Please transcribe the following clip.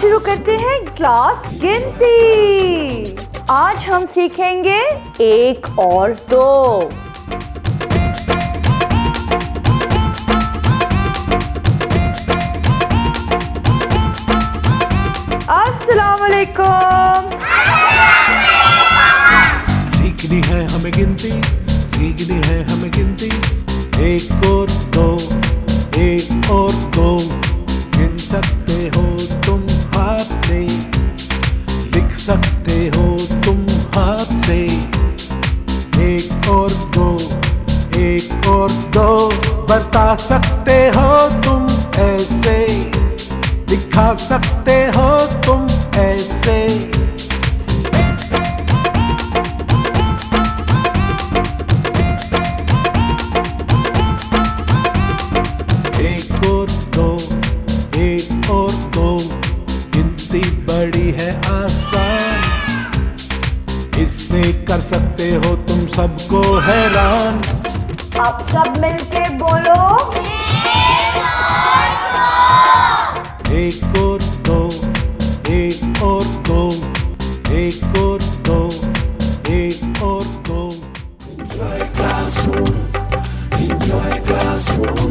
शुरू करते हैं क्लास गिनती। आज हम सीखेंगे 1 और 2। अस्सलाम वालेकुम। सीखनी है हमें गिनती, सीखनी है हमें गिनती। 1 और 2, 1 और 2 गिन सकते हो तुम हाथ से, लिख सकते हो तुम हाथ से। 1 और 2, 1 और 2 बता सकते हो तुम ऐसे, दिखा सकते हो तुम ऐसे। 1 और 2, 1 और 2 गिनती बड़ी है आसान, इससे कर सकते हो तुम सबको हैरान। अब सब मिलके बोलो 1 और 2, 1 और 2, 1 और 2, 1 और 2। Enjoy classroom, enjoy classroom.